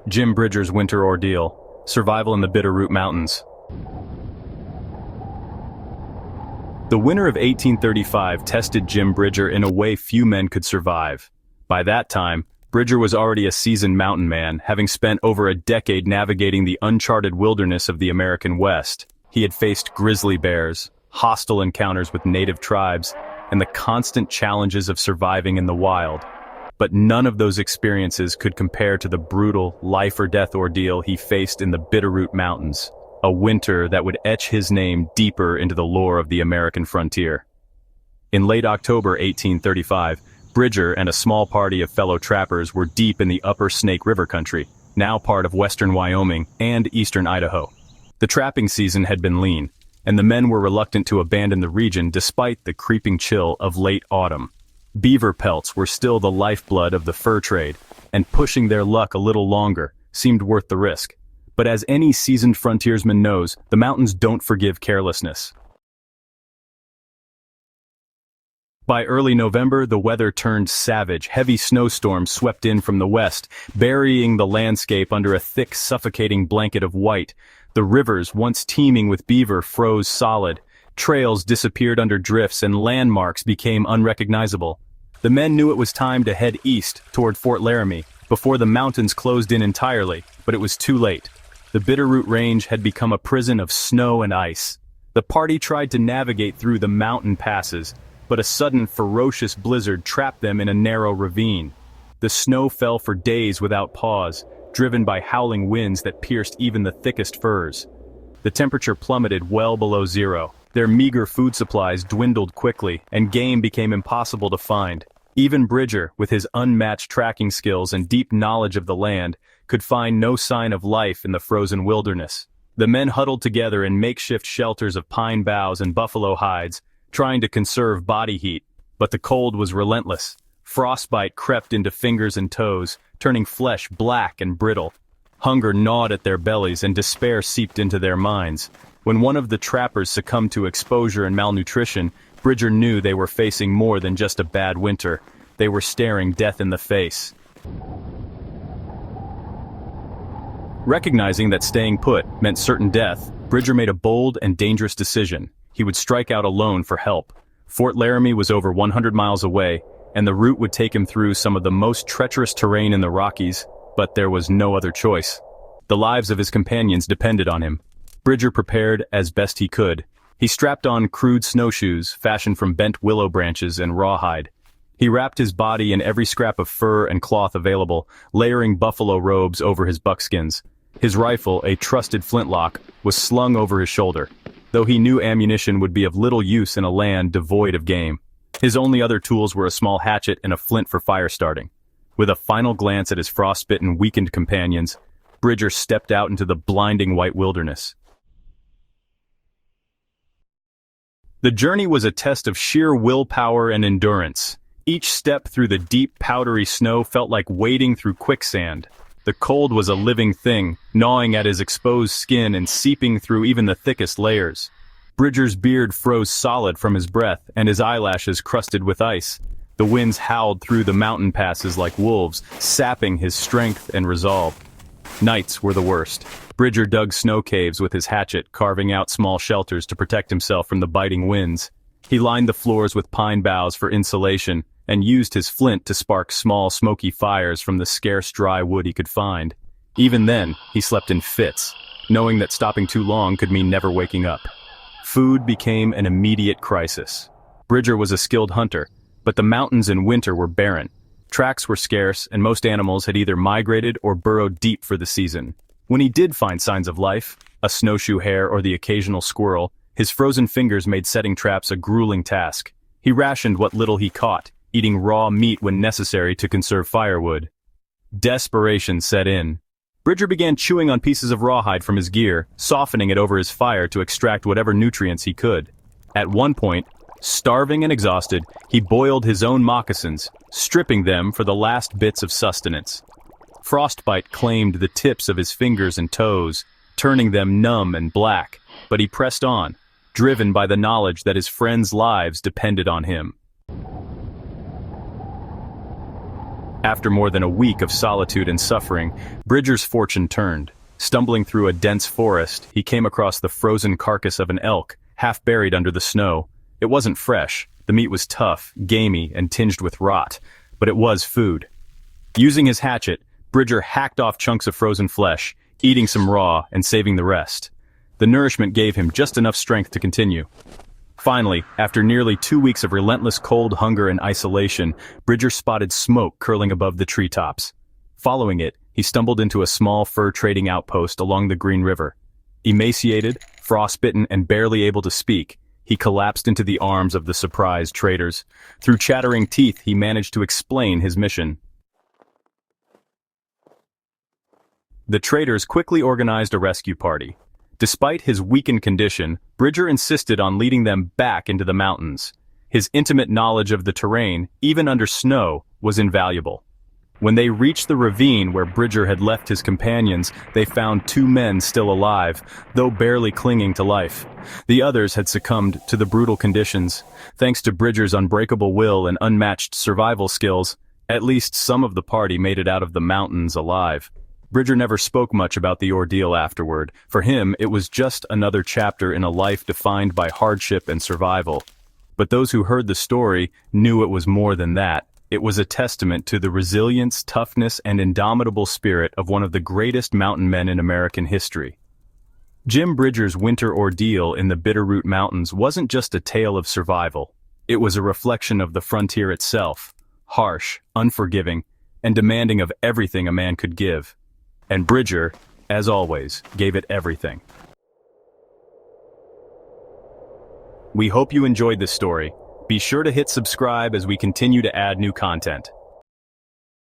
Jim Bridger's Winter Ordeal, Survival in the Bitterroot Mountains. The winter of 1835 tested Jim Bridger in a way few men could survive. By that time, Bridger was already a seasoned mountain man, having spent over a decade navigating the uncharted wilderness of the American West. He had faced grizzly bears, hostile encounters with native tribes, and the constant challenges of surviving in the wild. But none of those experiences could compare to the brutal, life-or-death ordeal he faced in the Bitterroot Mountains, a winter that would etch his name deeper into the lore of the American frontier. In late October 1835, Bridger and a small party of fellow trappers were deep in the upper Snake River country, now part of western Wyoming and eastern Idaho. The trapping season had been lean, and the men were reluctant to abandon the region despite the creeping chill of late autumn. Beaver pelts were still the lifeblood of the fur trade, and pushing their luck a little longer seemed worth the risk. But as any seasoned frontiersman knows, the mountains don't forgive carelessness. By early November, the weather turned savage. Heavy snowstorms swept in from the west, burying the landscape under a thick, suffocating blanket of white. The rivers, once teeming with beaver, froze solid. Trails disappeared under drifts and landmarks became unrecognizable. The men knew it was time to head east toward Fort Laramie before the mountains closed in entirely, but it was too late. The Bitterroot Range had become a prison of snow and ice. The party tried to navigate through the mountain passes, but a sudden ferocious blizzard trapped them in a narrow ravine. The snow fell for days without pause, driven by howling winds that pierced even the thickest firs. The temperature plummeted well below zero. Their meager food supplies dwindled quickly, and game became impossible to find. Even Bridger, with his unmatched tracking skills and deep knowledge of the land, could find no sign of life in the frozen wilderness. The men huddled together in makeshift shelters of pine boughs and buffalo hides, trying to conserve body heat, but the cold was relentless. Frostbite crept into fingers and toes, turning flesh black and brittle. Hunger gnawed at their bellies and despair seeped into their minds. When one of the trappers succumbed to exposure and malnutrition, Bridger knew they were facing more than just a bad winter. They were staring death in the face. Recognizing that staying put meant certain death, Bridger made a bold and dangerous decision. He would strike out alone for help. Fort Laramie was over 100 miles away, and the route would take him through some of the most treacherous terrain in the Rockies, but there was no other choice. The lives of his companions depended on him. Bridger prepared as best he could. He strapped on crude snowshoes fashioned from bent willow branches and rawhide. He wrapped his body in every scrap of fur and cloth available, layering buffalo robes over his buckskins. His rifle, a trusted flintlock, was slung over his shoulder, though he knew ammunition would be of little use in a land devoid of game. His only other tools were a small hatchet and a flint for fire starting. With a final glance at his frostbitten, weakened companions, Bridger stepped out into the blinding white wilderness. The journey was a test of sheer willpower and endurance. Each step through the deep, powdery snow felt like wading through quicksand. The cold was a living thing, gnawing at his exposed skin and seeping through even the thickest layers. Bridger's beard froze solid from his breath, and his eyelashes crusted with ice. The winds howled through the mountain passes like wolves, sapping his strength and resolve. Nights were the worst. Bridger dug snow caves with his hatchet, carving out small shelters to protect himself from the biting winds. He lined the floors with pine boughs for insulation, and used his flint to spark small, smoky fires from the scarce dry wood he could find. Even then, he slept in fits, knowing that stopping too long could mean never waking up. Food became an immediate crisis. Bridger was a skilled hunter, but the mountains in winter were barren. Tracks were scarce, and most animals had either migrated or burrowed deep for the season. When he did find signs of life, a snowshoe hare or the occasional squirrel, his frozen fingers made setting traps a grueling task. He rationed what little he caught, eating raw meat when necessary to conserve firewood. Desperation set in. Bridger began chewing on pieces of rawhide from his gear, softening it over his fire to extract whatever nutrients he could. At one point, starving and exhausted, he boiled his own moccasins, stripping them for the last bits of sustenance. Frostbite claimed the tips of his fingers and toes, turning them numb and black, but he pressed on, driven by the knowledge that his friends' lives depended on him. After more than a week of solitude and suffering, Bridger's fortune turned. Stumbling through a dense forest, he came across the frozen carcass of an elk, half buried under the snow. It wasn't fresh. The meat was tough, gamey, and tinged with rot, but it was food. Using his hatchet, Bridger hacked off chunks of frozen flesh, eating some raw and saving the rest. The nourishment gave him just enough strength to continue. Finally, after nearly 2 weeks of relentless cold, hunger, and isolation, Bridger spotted smoke curling above the treetops. Following it, he stumbled into a small fur trading outpost along the Green River. Emaciated, frostbitten, and barely able to speak, he collapsed into the arms of the surprised traders. Through chattering teeth, he managed to explain his mission. The traders quickly organized a rescue party. Despite his weakened condition, Bridger insisted on leading them back into the mountains. His intimate knowledge of the terrain, even under snow, was invaluable. When they reached the ravine where Bridger had left his companions, they found 2 men still alive, though barely clinging to life. The others had succumbed to the brutal conditions. Thanks to Bridger's unbreakable will and unmatched survival skills, at least some of the party made it out of the mountains alive. Bridger never spoke much about the ordeal afterward. For him, it was just another chapter in a life defined by hardship and survival. But those who heard the story knew it was more than that. It was a testament to the resilience, toughness, and indomitable spirit of one of the greatest mountain men in American history. Jim Bridger's winter ordeal in the Bitterroot Mountains wasn't just a tale of survival. It was a reflection of the frontier itself, harsh, unforgiving, and demanding of everything a man could give. And Bridger, as always, gave it everything. We hope you enjoyed this story. Be sure to hit subscribe as we continue to add new content.